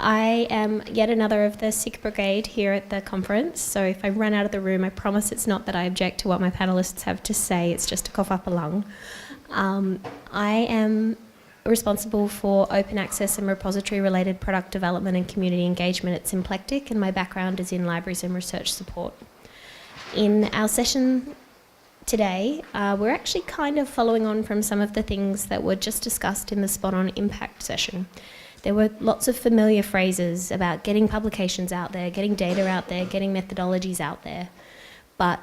I am yet another of the sick brigade here at the conference, so if I run out of the room, I promise it's not that I object to what my panellists have to say, it's just to cough up a lung. I am responsible for open access and repository-related product development and community engagement at Symplectic, and my background is in libraries and research support. In our session today, we're actually kind of following on from some of the things that were just discussed in the Spot On Impact session. There were lots of familiar phrases about getting publications out there, getting data out there, getting methodologies out there. But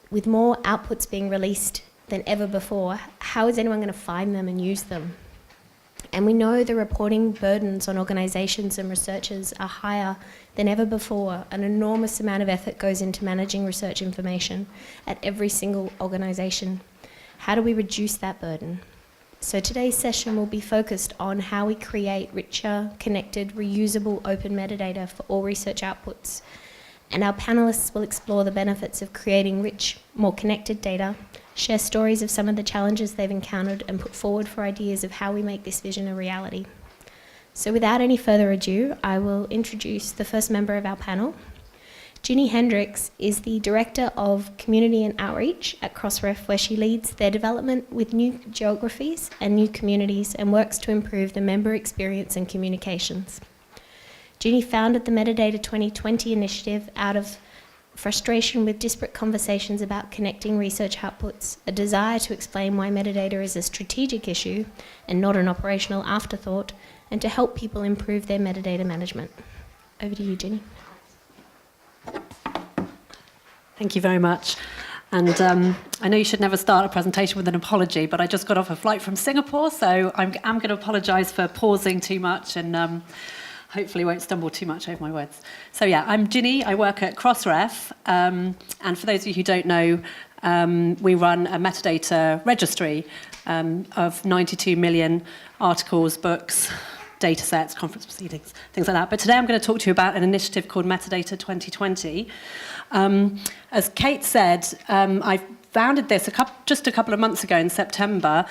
with more outputs being released than ever before, how is anyone going to find them and use them? And we know the reporting burdens on organisations and researchers are higher than ever before. An enormous amount of effort goes into managing research information at every single organisation. How do we reduce that burden? So today's session will be focused on how we create richer, connected, reusable open metadata for all research outputs. And our panellists will explore the benefits of creating rich, more connected data, share stories of some of the challenges they've encountered, and put forward for ideas of how we make this vision a reality. So without any further ado, I will introduce the first member of our panel. Ginny Hendricks is the Director of Community and Outreach at Crossref, where she leads their development with new geographies and new communities and works to improve the member experience and communications. Ginny founded the Metadata 2020 initiative out of frustration with disparate conversations about connecting research outputs, a desire to explain why metadata is a strategic issue and not an operational afterthought, and to help people improve their metadata management. Over to you, Ginny. Thank you very much. And I know you should never start a presentation with an apology, but I just got off a flight from Singapore, so I'm going to apologise for pausing too much and hopefully won't stumble too much over my words. So yeah, I'm Ginny, I work at Crossref, and for those of you who don't know, we run a metadata registry of 92 million articles, books, datasets, conference proceedings, things like that. But today I'm going to talk to you about an initiative called Metadata 2020. As Kate said, I founded this just a couple of months ago in September,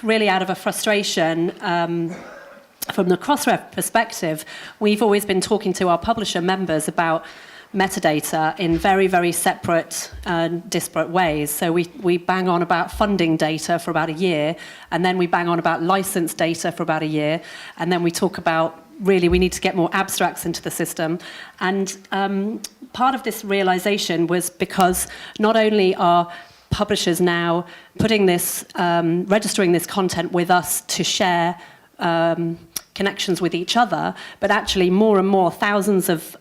really out of a frustration. From the Crossref perspective, we've always been talking to our publisher members about metadata in very, very separate and disparate ways. So we bang on about funding data for about a year, and then we bang on about license data for about a year, and then we talk about really we need to get more abstracts into the system. And part of this realization was because not only are publishers now putting this, registering this content with us to share connections with each other, but actually more and more thousands of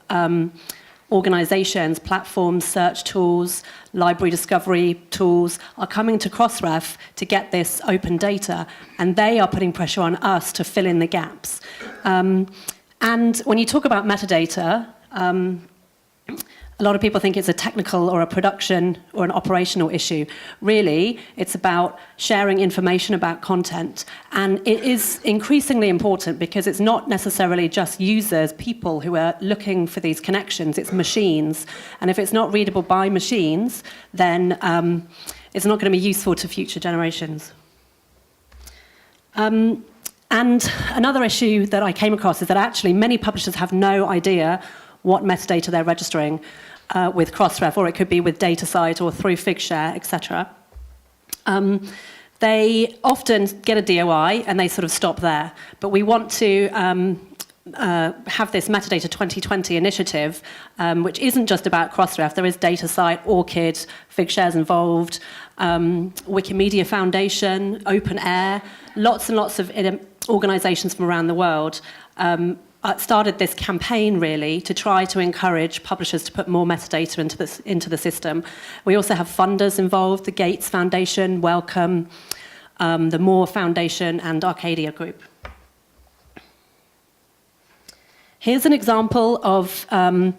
organizations, platforms, search tools, library discovery tools are coming to Crossref to get this open data, and they are putting pressure on us to fill in the gaps. And when you talk about metadata, a lot of people think it's a technical or a production or an operational issue. Really, it's about sharing information about content. And it is increasingly important because it's not necessarily just users, people who are looking for these connections, it's machines. And if it's not readable by machines, then it's not going to be useful to future generations. And another issue that I came across is that actually many publishers have no idea what metadata they're registering with Crossref, or it could be with DataSite or through Figshare, etc. They often get a DOI and they sort of stop there. But we want to have this Metadata 2020 initiative, which isn't just about Crossref. There is DataSite, Orchids, Figshare's involved, Wikimedia Foundation, Open Air, lots and lots of organisations from around the world started this campaign really to try to encourage publishers to put more metadata into the system. We also have funders involved, the Gates Foundation, Wellcome, the Moore Foundation, and Arcadia Group. Here's an example of a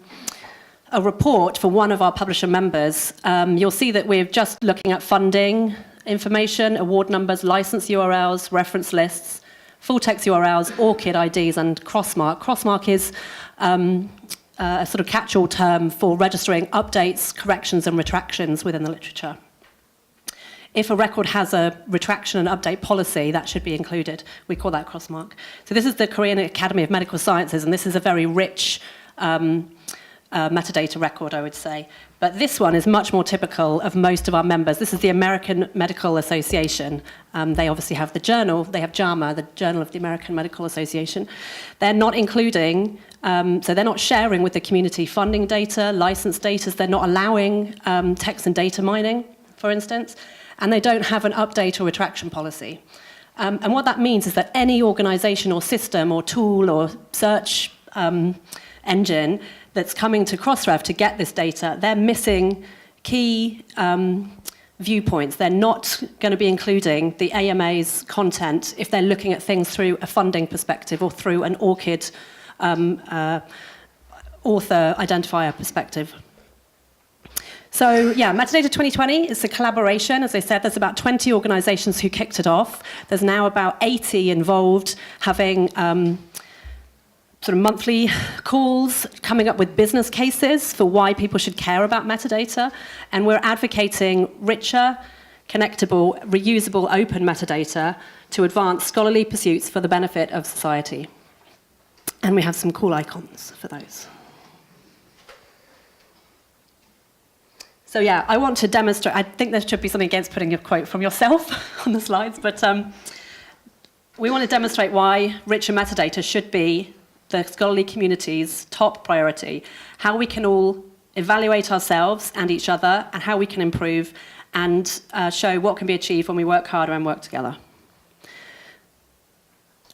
report for one of our publisher members. You'll see that we're just looking at funding information, award numbers, license URLs, reference lists, full text URLs, ORCID IDs, and Crossmark. Crossmark is a sort of catch-all term for registering updates, corrections, and retractions within the literature. if a record has a retraction and update policy, that should be included. We call that crossmark. So this is the Korean Academy of Medical Sciences, and this is a very rich metadata record, I would say. But this one is much more typical of most of our members. This is the American Medical Association. They obviously have the journal. They have JAMA, the Journal of the American Medical Association. They're not including, so they're not sharing with the community funding data, license data. They're not allowing text and data mining, for instance. And they don't have an update or retraction policy. And what that means is that any organization or system or tool or search engine that's coming to Crossref to get this data, they're missing key viewpoints. They're not going to be including the AMA's content if they're looking at things through a funding perspective or through an Orchid author identifier perspective. So yeah, Metadata 2020 is a collaboration. As I said, there's about 20 organizations who kicked it off. There's now about 80 involved, having sort of monthly calls, coming up with business cases for why people should care about metadata. And we're advocating richer, connectable, reusable, open metadata to advance scholarly pursuits for the benefit of society. And we have some cool icons for those. So yeah, I want to demonstrate, I think there should be something against putting a quote from yourself on the slides, but we want to demonstrate why richer metadata should be the scholarly community's top priority, how we can all evaluate ourselves and each other, and how we can improve and show what can be achieved when we work harder and work together.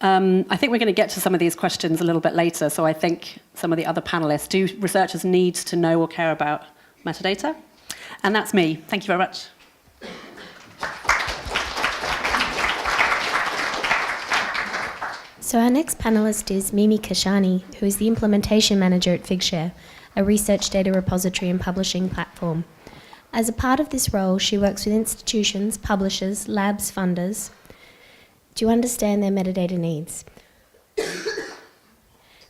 I think we're going to get to some of these questions a little bit later, so I think some of the other panelists, do researchers need to know or care about metadata? And that's me. Thank you very much. So our next panellist is Mimi Kashani, who is the implementation manager at Figshare, a research data repository and publishing platform. As a part of this role, she works with institutions, publishers, labs, funders to understand their metadata needs.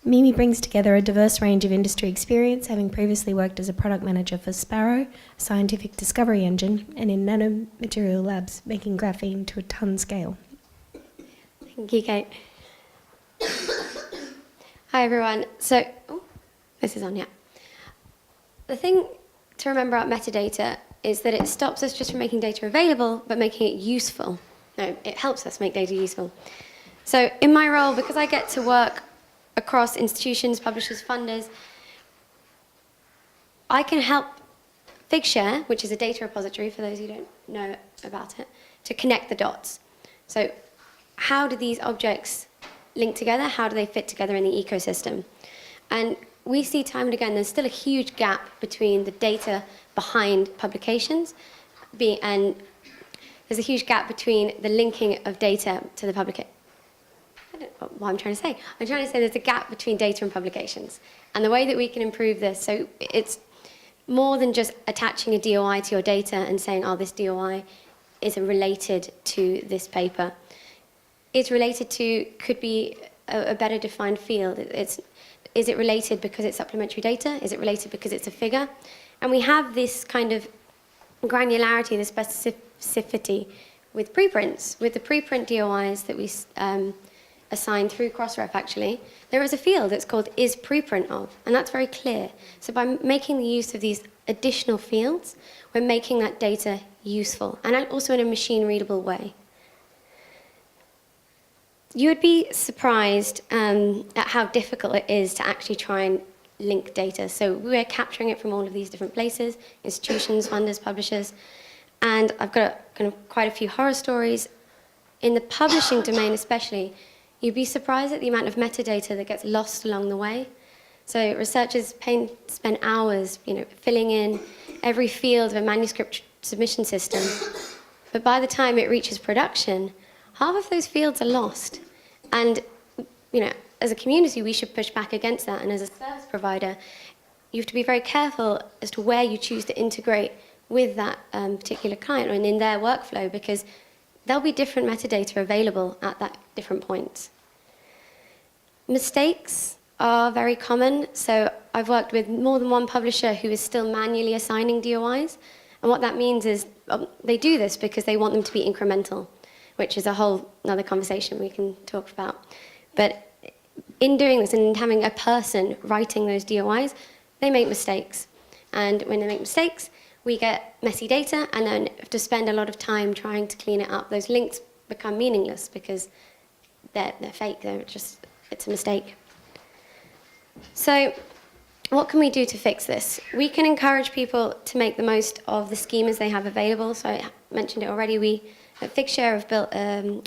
Mimi brings together a diverse range of industry experience, having previously worked as a product manager for Sparrow, a scientific discovery engine, and in nanomaterial labs, making graphene to a ton scale. Thank you, Kate. Hi, everyone. So, this is on, yeah. The thing to remember about metadata is that it stops us just from making data available, but making it useful. No, it helps us make data useful. So in my role, because I get to work across institutions, publishers, funders, I can help Figshare, which is a data repository, for those who don't know about it, to connect the dots. So how do these objects link together? How do they fit together in the ecosystem? And we see time and again, there's still a huge gap between the data behind publications, and there's a huge gap between the linking of data to the publication. I don't know what I'm trying to say. I'm trying to say there's a gap between data and publications. And the way that we can improve this, so it's more than just attaching a DOI to your data and saying, oh, this DOI is related to this paper. It's related to, could be a better defined field. Is it related because it's supplementary data? Is it related because it's a figure? And we have this kind of granularity, this specificity with preprints. With the preprint DOIs that we assigned through Crossref, actually, there is a field that's called is preprint of, and that's very clear. So by making the use of these additional fields, we're making that data useful, and also in a machine-readable way. You would be surprised at how difficult it is to actually try and link data. So we're capturing it from all of these different places, institutions, funders, publishers, and I've got kind of quite a few horror stories. In the publishing domain especially, you'd be surprised at the amount of metadata that gets lost along the way. So researchers spend hours, filling in every field of a manuscript submission system, but by the time it reaches production, half of those fields are lost. And, as a community, we should push back against that. And as a service provider, you have to be very careful as to where you choose to integrate with that particular client and in their workflow, because there'll be different metadata available at that different points. Mistakes are very common. So I've worked with more than one publisher who is still manually assigning DOIs. And what that means is they do this because they want them to be incremental, which is a whole another conversation we can talk about. But in doing this and having a person writing those DOIs, they make mistakes. And when they make mistakes, we get messy data and then have to spend a lot of time trying to clean it up. Those links become meaningless because they're fake. It's a mistake. So what can we do to fix this? We can encourage people to make the most of the schemas they have available. So I mentioned it already. We at Figshare have built a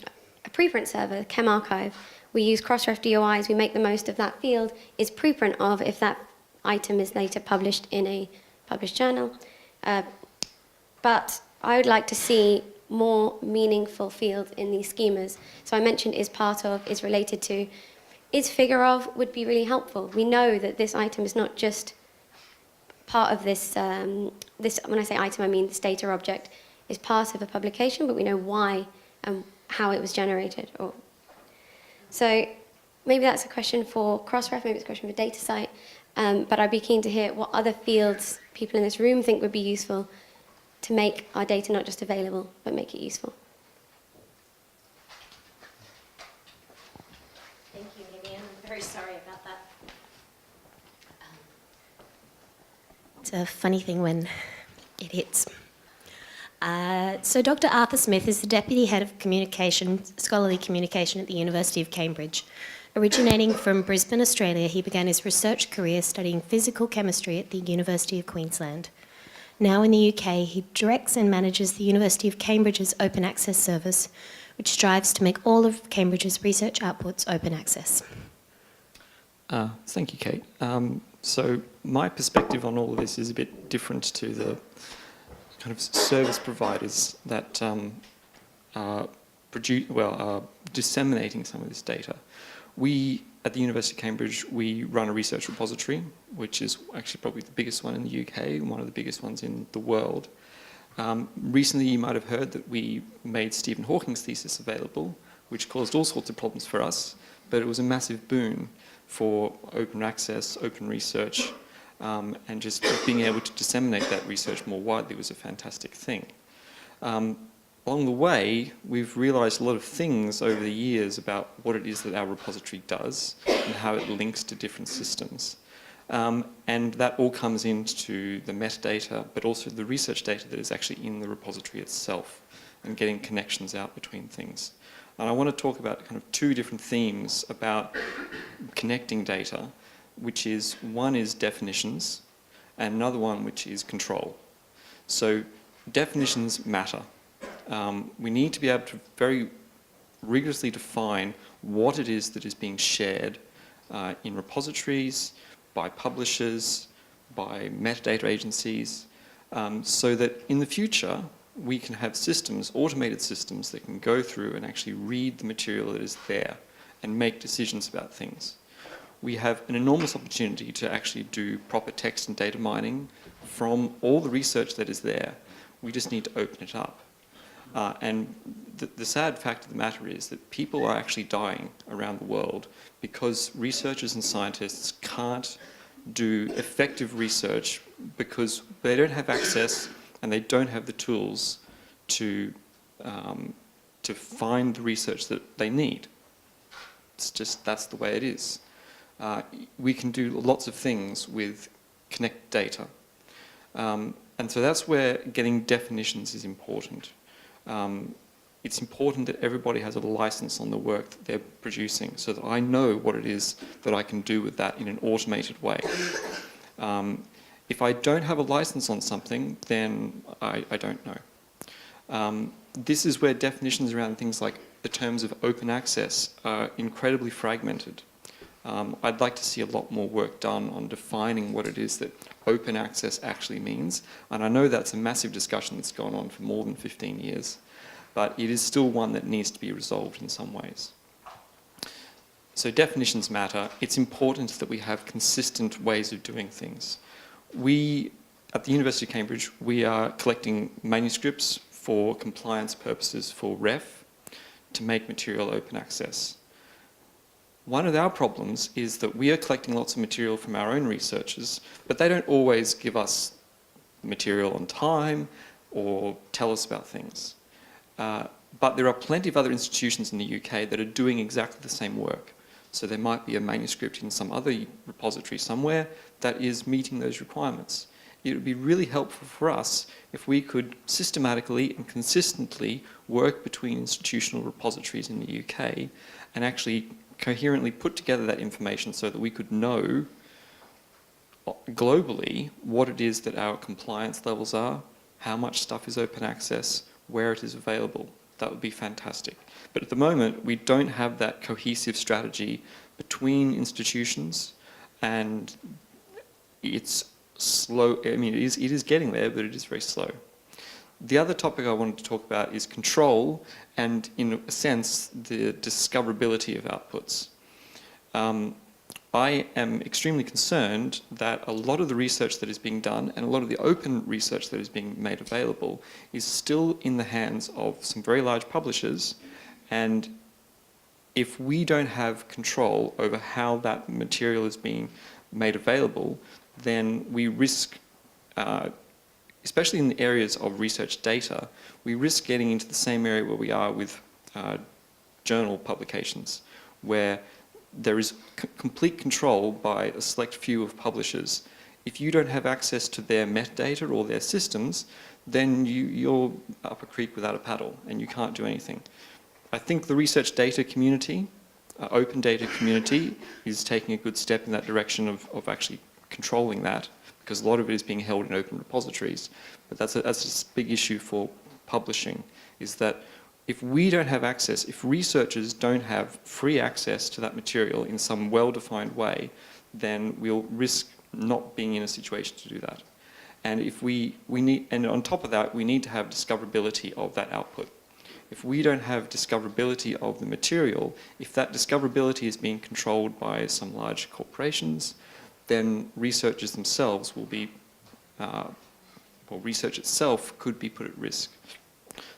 preprint server, the Chem Archive. We use Crossref DOIs. We make the most of that field is preprint of if that item is later published in a published journal. But I would like to see more meaningful fields in these schemas. So I mentioned is part of, is related to, is figure of would be really helpful. We know that this item is not just part of this, when I say item, I mean this data object is part of a publication, but we know why and how it was generated. So maybe that's a question for Crossref, maybe it's a question for DataSite, but I'd be keen to hear what other fields people in this room think would be useful to make our data not just available, but make it useful. Thank you, Vivian. I'm very sorry about that. It's a funny thing when it hits. So Dr. Arthur Smith is the Deputy Head of Scholarly Communication at the University of Cambridge. Originating from Brisbane, Australia, he began his research career studying physical chemistry at the University of Queensland. Now in the UK, he directs and manages the University of Cambridge's open access service, which strives to make all of Cambridge's research outputs open access. Thank you, Kate. So my perspective on all of this is a bit different to the kind of service providers that are disseminating some of this data. We, at the University of Cambridge, we run a research repository, which is actually probably the biggest one in the UK and one of the biggest ones in the world. Recently, you might have heard that we made Stephen Hawking's thesis available, which caused all sorts of problems for us, but it was a massive boon for open access, open research, and just being able to disseminate that research more widely was a fantastic thing. Along the way, we've realised a lot of things over the years about what it is that our repository does and how it links to different systems. And that all comes into the metadata, but also the research data that is actually in the repository itself and getting connections out between things. And I want to talk about kind of two different themes about connecting data, which is, one is definitions, and another one which is control. So definitions matter. We need to be able to very rigorously define what it is that is being shared in repositories, by publishers, by metadata agencies, so that in the future we can have systems, automated systems, that can go through and actually read the material that is there and make decisions about things. We have an enormous opportunity to actually do proper text and data mining from all the research that is there. We just need to open it up. And the sad fact of the matter is that people are actually dying around the world because researchers and scientists can't do effective research because they don't have access and they don't have the tools to find the research that they need. It's just, that's the way it is. We can do lots of things with connect data. And so that's where getting definitions is important. It's important that everybody has a license on the work that they're producing so that I know what it is that I can do with that in an automated way. If I don't have a license on something, then I don't know. This is where definitions around things like the terms of open access are incredibly fragmented. I'd like to see a lot more work done on defining what it is that open access actually means. And I know that's a massive discussion that's gone on for more than 15 years, but it is still one that needs to be resolved in some ways. So definitions matter. It's important that we have consistent ways of doing things. We, at the University of Cambridge, we are collecting manuscripts for compliance purposes for REF to make material open access. One of our problems is that we are collecting lots of material from our own researchers, but they don't always give us material on time or tell us about things. But there are plenty of other institutions in the UK that are doing exactly the same work. So there might be a manuscript in some other repository somewhere that is meeting those requirements. It would be really helpful for us if we could systematically and consistently work between institutional repositories in the UK and actually coherently put together that information so that we could know globally what it is that our compliance levels are, how much stuff is open access, where it is available. That would be fantastic. But at the moment, we don't have that cohesive strategy between institutions, and it's slow. I mean, it is getting there, but it is very slow. The other topic I wanted to talk about is control and, in a sense, the discoverability of outputs. I am extremely concerned that a lot of the research that is being done and a lot of the open research that is being made available is still in the hands of some very large publishers, and if we don't have control over how that material is being made available, then we risk, especially in the areas of research data, we risk getting into the same area where we are with journal publications, where there is complete control by a select few of publishers. If you don't have access to their metadata or their systems, then you're up a creek without a paddle and you can't do anything. I think the research data community, open data community, is taking a good step in that direction of actually controlling that, because a lot of it is being held in open repositories. But that's a big issue for publishing, is that if we don't have access, if researchers don't have free access to that material in some well-defined way, then we'll risk not being in a situation to do that. And if we need, and on top of that, we need to have discoverability of that output. If we don't have discoverability of the material, if that discoverability is being controlled by some large corporations, then researchers themselves will be, well, research itself could be put at risk.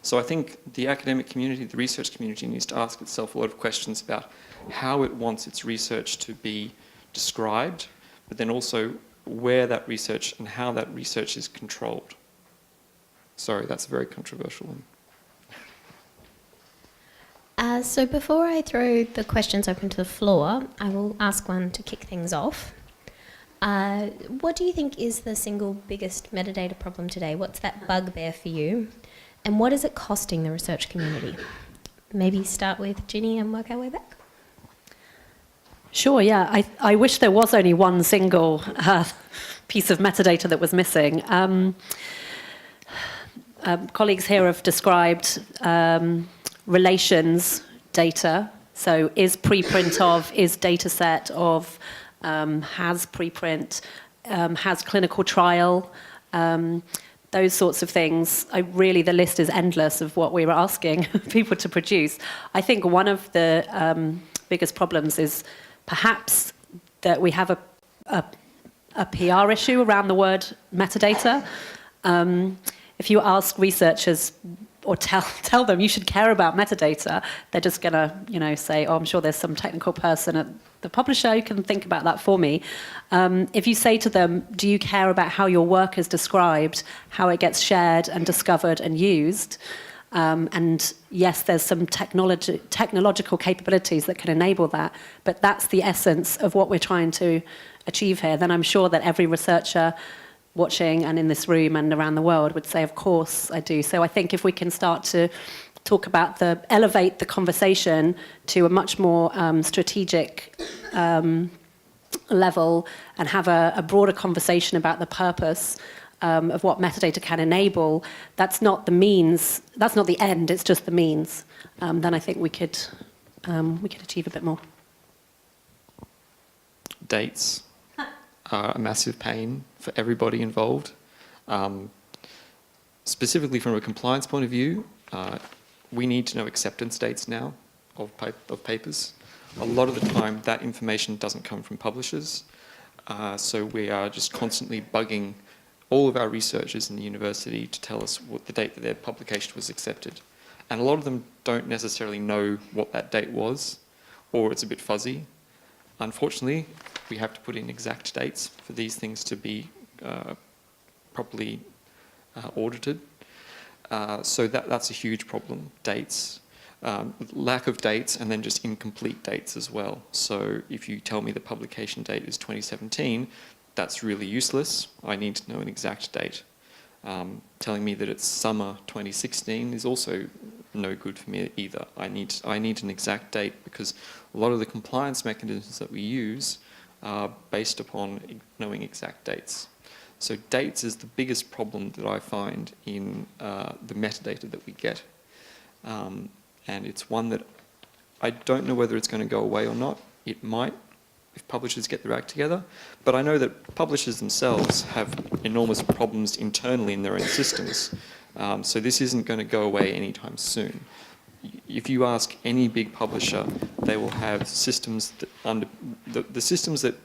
So I think the academic community, the research community, needs to ask itself a lot of questions about how it wants its research to be described, but then also where that research and how that research is controlled. Sorry, that's a very controversial one. So before I throw the questions open to the floor, I will ask one to kick things off. What do you think is the single biggest metadata problem today? What's that bugbear for you? And what is it costing the research community? Maybe start with Ginny and work our way back. Sure, yeah. I wish there was only one single piece of metadata that was missing. Colleagues here have described relations data. So is preprint of, is dataset of, has preprint, has clinical trial, those sorts of things. The list is endless of what we were asking people to produce. I think one of the biggest problems is perhaps that we have a PR issue around the word metadata. If you ask researchers or tell them you should care about metadata, they're just going to, say, oh, I'm sure there's some technical person at the publisher who can think about that for me. If you say to them, do you care about how your work is described, how it gets shared and discovered and used? And yes, there's some technological capabilities that can enable that, but that's the essence of what we're trying to achieve here. Then I'm sure that every researcher watching and in this room and around the world would say, of course I do. So I think if we can start to talk about elevate the conversation to a much more strategic level and have a broader conversation about the purpose of what metadata can enable, that's not the means, that's not the end, it's just the means. Then I think we could achieve a bit more. Dates are a massive pain for everybody involved. Specifically from a compliance point of view, we need to know acceptance dates now of papers. A lot of the time that information doesn't come from publishers, so we are just constantly bugging all of our researchers in the university to tell us what the date that their publication was accepted. And a lot of them don't necessarily know what that date was, or it's a bit fuzzy. Unfortunately, we have to put in exact dates for these things to be properly audited. So that's a huge problem, dates. Lack of dates and then just incomplete dates as well. So if you tell me the publication date is 2017, that's really useless. I need to know an exact date. Telling me that it's summer 2016 is also no good for me either. I need an exact date, because a lot of the compliance mechanisms that we use are based upon knowing exact dates. So dates is the biggest problem that I find in the metadata that we get. And it's one that I don't know whether it's going to go away or not. It might, if publishers get their act together. But I know that publishers themselves have enormous problems internally in their own systems. So this isn't going to go away anytime soon. If you ask any big publisher, they will have systems that the systems that,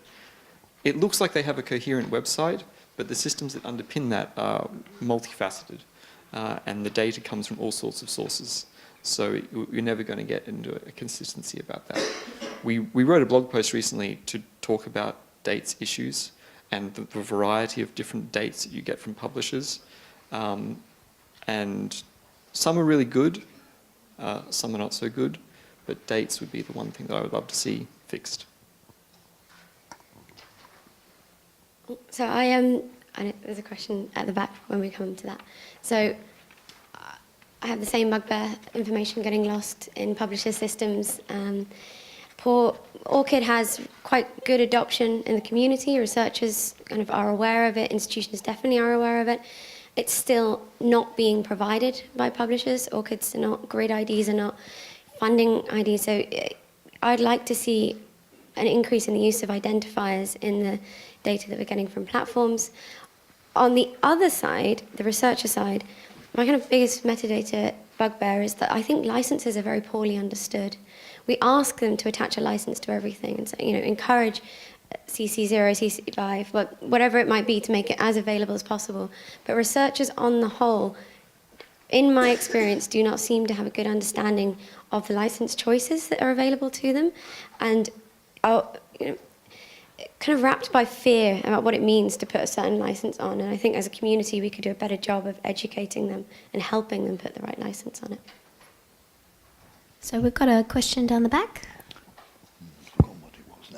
it looks like they have a coherent website, but the systems that underpin that are multifaceted. And the data comes from all sorts of sources. So you're never going to get into a consistency about that. We wrote a blog post recently to talk about dates issues and the variety of different dates that you get from publishers. And some are really good, some are not so good, but dates would be the one thing that I would love to see fixed. So there's a question at the back when we come to that. So I have the same bugbear, information getting lost in publisher systems. Orchid has quite good adoption in the community. Researchers kind of are aware of it. Institutions definitely are aware of it. It's still not being provided by publishers. Orchids are not, grid IDs are not, funding IDs. So I'd like to see an increase in the use of identifiers in the data that we're getting from platforms. On the other side, the researcher side, my kind of biggest metadata bugbear is that I think licenses are very poorly understood. We ask them to attach a license to everything and say, encourage CC0, CC5, whatever it might be, to make it as available as possible. But researchers on the whole, in my experience, do not seem to have a good understanding of the license choices that are available to them, and are kind of wrapped by fear about what it means to put a certain license on. And I think as a community we could do a better job of educating them and helping them put the right license on it. So we've got a question down the back. I forgot what it was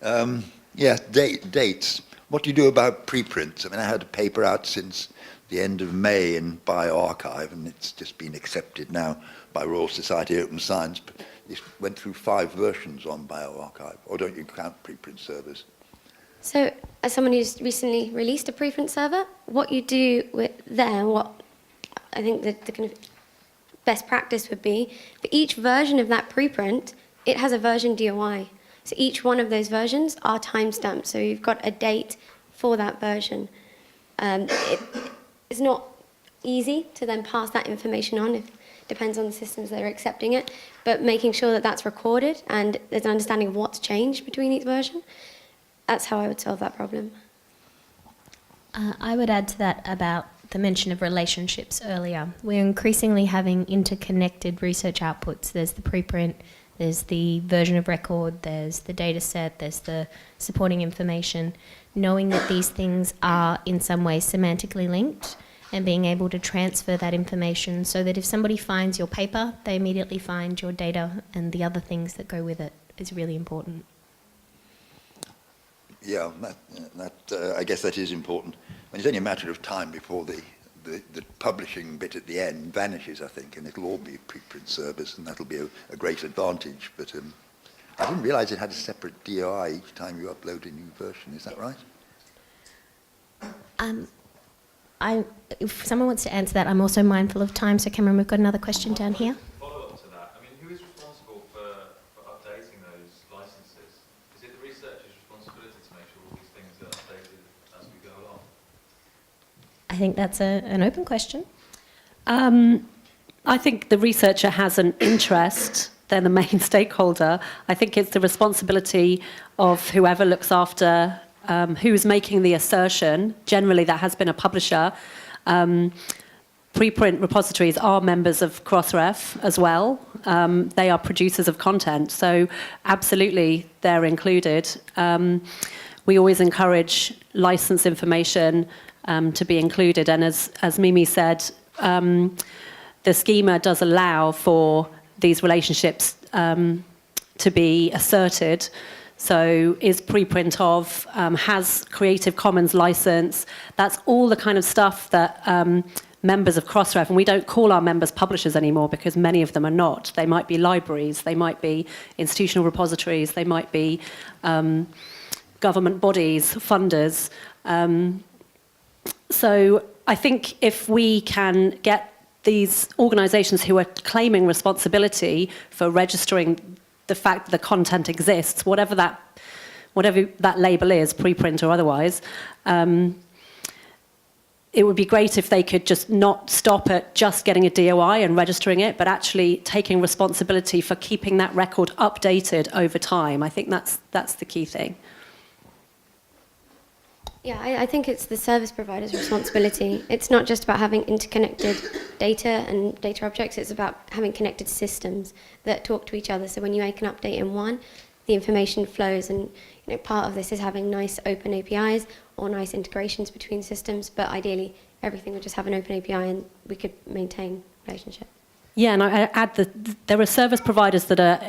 now. Yeah, dates. What do you do about preprints? I mean, I had a paper out since the end of May in bioRxiv, and it's just been accepted now by Royal Society Open Science. But it went through 5 versions on bioRxiv, or don't you count preprint servers? So, as someone who's recently released a preprint server, what you do with there, what I think the kind of best practice would be, for each version of that preprint, it has a version DOI. So each one of those versions are timestamped, so you've got a date for that version. It's not easy to then pass that information on. It depends on the systems that are accepting it, but making sure that that's recorded and there's an understanding of what's changed between each version, that's how I would solve that problem. I would add to that about the mention of relationships earlier. We're increasingly having interconnected research outputs. There's the preprint, there's the version of record, there's the data set, there's the supporting information. Knowing that these things are in some way semantically linked and being able to transfer that information so that if somebody finds your paper, they immediately find your data and the other things that go with it is really important. Yeah, I guess that is important. And it's only a matter of time before the publishing bit at the end vanishes, I think, and it'll all be preprint servers, and that'll be a great advantage. But I didn't realise it had a separate DOI each time you upload a new version. Is that right? If someone wants to answer that, I'm also mindful of time. So, Cameron, we've got another question down here. Follow up to that. I mean, who is responsible for updating those licenses? Is it the researcher's responsibility to make sure all these things are updated as we go along? I think that's an open question. I think the researcher has an interest. They're the main stakeholder. I think it's the responsibility of whoever looks after who's making the assertion. Generally, that has been a publisher. Preprint repositories are members of Crossref as well. They are producers of content, so absolutely they're included. we always encourage license information to be included. And as Mimi said, the schema does allow for these relationships to be asserted. So is preprint of, has Creative Commons license. That's all the kind of stuff that members of Crossref, and we don't call our members publishers anymore because many of them are not. They might be libraries, they might be institutional repositories, they might be government bodies, funders. So I think if we can get these organisations who are claiming responsibility for registering the fact that the content exists, whatever that label is, preprint or otherwise, it would be great if they could just not stop at just getting a DOI and registering it, but actually taking responsibility for keeping that record updated over time. I think that's the key thing. Yeah, I think it's the service provider's responsibility. It's not just about having interconnected data and data objects, it's about having connected systems that talk to each other. So when you make an update in one, the information flows, and part of this is having nice open APIs or nice integrations between systems, but ideally everything would just have an open API and we could maintain relationship. Yeah, and I add that there are service providers that are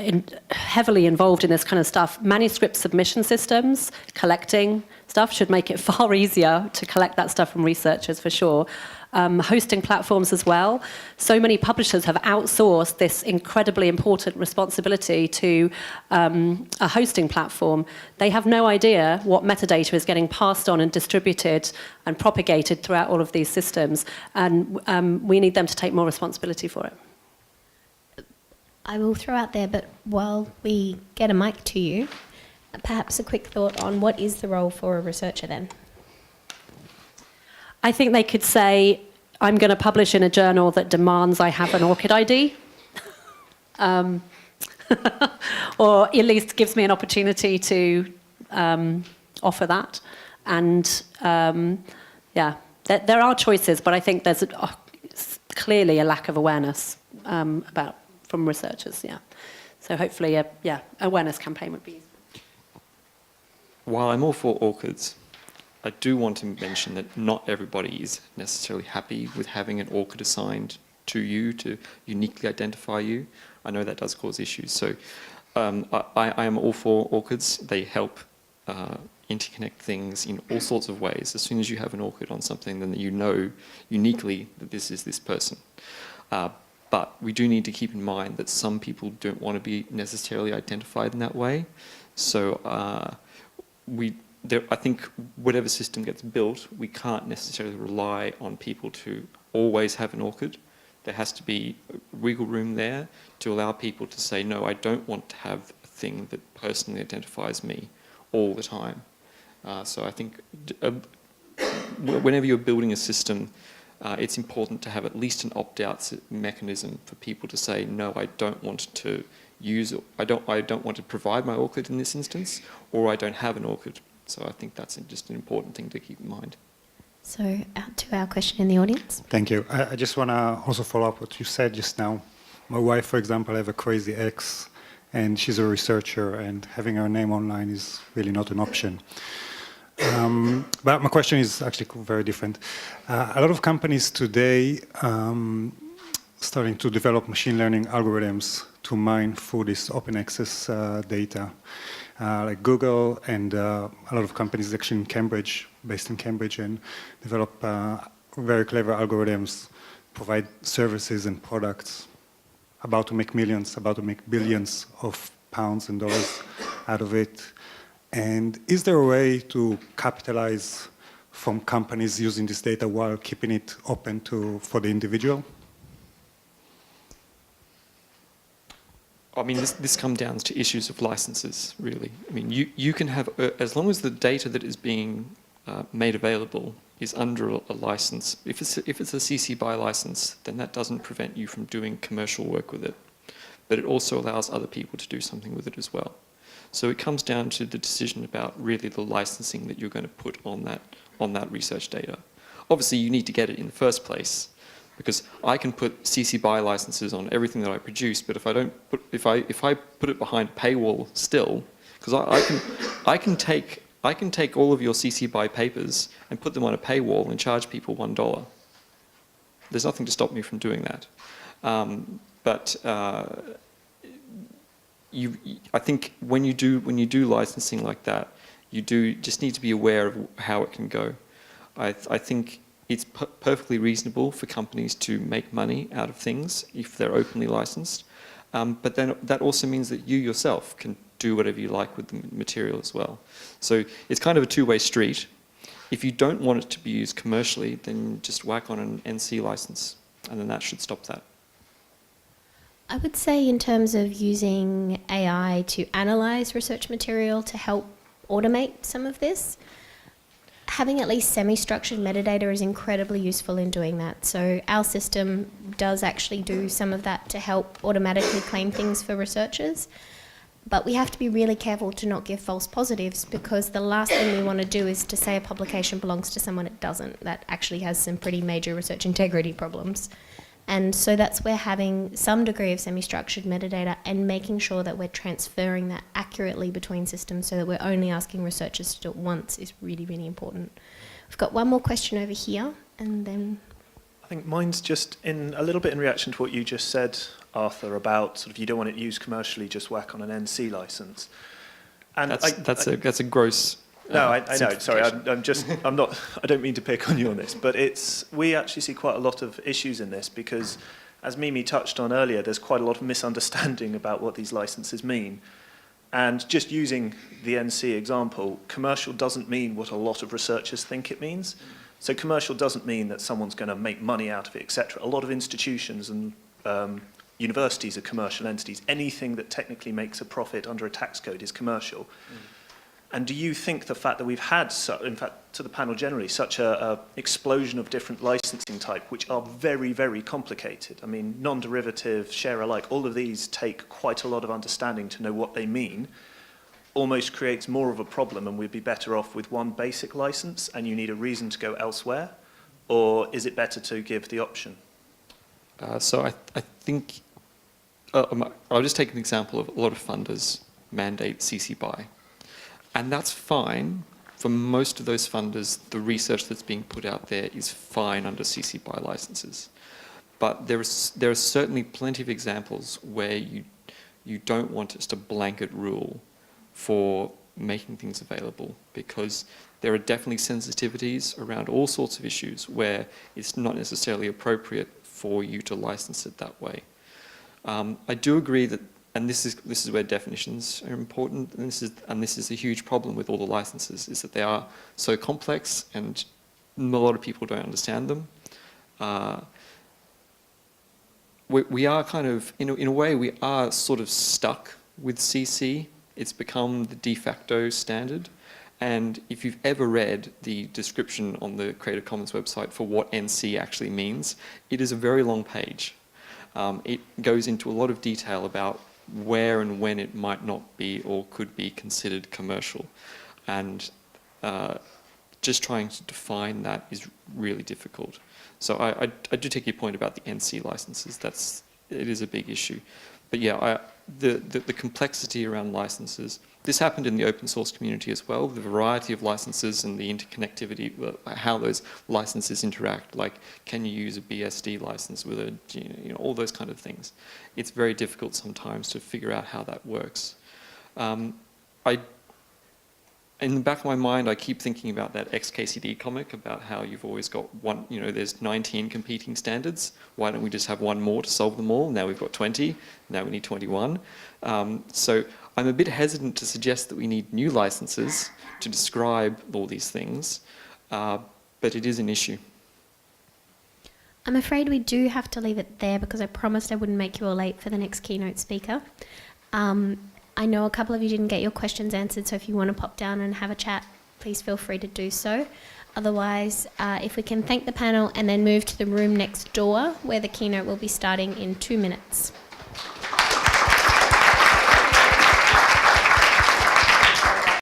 heavily involved in this kind of stuff. Manuscript submission systems, collecting stuff, should make it far easier to collect that stuff from researchers, for sure. Hosting platforms as well. So many publishers have outsourced this incredibly important responsibility to a hosting platform. They have no idea what metadata is getting passed on and distributed and propagated throughout all of these systems, and we need them to take more responsibility for it. I will throw out there, but while we get a mic to you, perhaps a quick thought on what is the role for a researcher then? I think they could say, I'm going to publish in a journal that demands I have an Orchid ID. Or at least gives me an opportunity to offer that. And yeah, there are choices, but I think there's clearly a lack of awareness from researchers, yeah. So hopefully, awareness campaign would be useful. While I'm all for orchids, I do want to mention that not everybody is necessarily happy with having an orchid assigned to you to uniquely identify you. I know that does cause issues. So I am all for orchids. They help interconnect things in all sorts of ways. As soon as you have an orchid on something, then you know uniquely that this is this person. But we do need to keep in mind that some people don't want to be necessarily identified in that way. So I think whatever system gets built, we can't necessarily rely on people to always have an orchid. There has to be wiggle room there to allow people to say, no, I don't want to have a thing that personally identifies me all the time. So I think whenever you're building a system, it's important to have at least an opt-out mechanism for people to say, no, I don't want to use, I don't want to provide my orchid in this instance, or I don't have an orchid. So I think that's just an important thing to keep in mind. So to our question in the audience. Thank you. I just want to also follow up what you said just now. My wife, for example, have a crazy ex, and she's a researcher, and having her name online is really not an option. But my question is actually very different. A lot of companies today starting to develop machine learning algorithms to mine through this open access data. Like Google and a lot of companies actually in Cambridge, based in Cambridge, and develop very clever algorithms, provide services and products, about to make millions, about to make billions of pounds and dollars out of it. And is there a way to capitalize from companies using this data while keeping it open for the individual? I mean, this comes down to issues of licenses, really. I mean, you can have, as long as the data that is being made available is under a license, if it's a CC BY license, then that doesn't prevent you from doing commercial work with it. But it also allows other people to do something with it as well. So it comes down to the decision about really the licensing that you're going to put on that research data. Obviously, you need to get it in the first place, because I can put CC BY licenses on everything that I produce, but if I don't put, if I put it behind a paywall still, because I can take I can take all of your CC BY papers and put them on a paywall and charge people $1. There's nothing to stop me from doing that. I think when you do licensing like that, you do just need to be aware of how it can go. I think it's perfectly reasonable for companies to make money out of things if they're openly licensed, but then that also means that you yourself can do whatever you like with the material as well. So it's kind of a two-way street. If you don't want it to be used commercially, then just whack on an NC license, and then that should stop that. I would say in terms of using AI to analyze research material to help automate some of this, having at least semi-structured metadata is incredibly useful in doing that. So our system does actually do some of that to help automatically claim things for researchers. But we have to be really careful to not give false positives, because the last thing we want to do is to say a publication belongs to someone it doesn't. That actually has some pretty major research integrity problems. And so that's where having some degree of semi-structured metadata and making sure that we're transferring that accurately between systems so that we're only asking researchers to do it once is really, really important. We've got one more question over here, and then... I think mine's just in a little bit in reaction to what you just said, Arthur, about sort of you don't want it used commercially, just whack on an NC license. And that's a gross... No, I know. Sorry, I'm not. I don't mean to pick on you on this, but we actually see quite a lot of issues in this because, as Mimi touched on earlier, there's quite a lot of misunderstanding about what these licenses mean. And just using the NC example, commercial doesn't mean what a lot of researchers think it means. So commercial doesn't mean that someone's going to make money out of it, etc. A lot of institutions and universities are commercial entities. Anything that technically makes a profit under a tax code is commercial. And do you think the fact that we've had, in fact, to the panel generally, such a explosion of different licensing type, which are very, very complicated? I mean, non-derivative, share alike, all of these take quite a lot of understanding to know what they mean, almost creates more of a problem, and we'd be better off with one basic license and you need a reason to go elsewhere? Or is it better to give the option? So I think, I'll just take an example of a lot of funders mandate CC BY. And that's fine. For most of those funders, the research that's being put out there is fine under CC BY licenses. But there are certainly plenty of examples where you don't want just a blanket rule for making things available, because there are definitely sensitivities around all sorts of issues where it's not necessarily appropriate for you to license it that way. I do agree that, and this is where definitions are important, and this is a huge problem with all the licenses, is that they are so complex and a lot of people don't understand them. We are kind of, in a way, we are sort of stuck with CC. It's become the de facto standard. And if you've ever read the description on the Creative Commons website for what NC actually means, it is a very long page. It goes into a lot of detail about where and when it might not be or could be considered commercial. And just trying to define that is really difficult. So I do take your point about the NC licenses. It is a big issue. But yeah, the complexity around licenses, this happened in the open source community as well, the variety of licenses and the interconnectivity, how those licenses interact, like can you use a BSD license with a, all those kind of things. It's very difficult sometimes to figure out how that works. In the back of my mind, I keep thinking about that XKCD comic about how you've always got one, there's 19 competing standards. Why don't we just have one more to solve them all? Now we've got 20, now we need 21. So I'm a bit hesitant to suggest that we need new licenses to describe all these things, but it is an issue. I'm afraid we do have to leave it there because I promised I wouldn't make you all late for the next keynote speaker. I know a couple of you didn't get your questions answered, so if you want to pop down and have a chat, please feel free to do so. Otherwise, if we can thank the panel and then move to the room next door where the keynote will be starting in 2 minutes.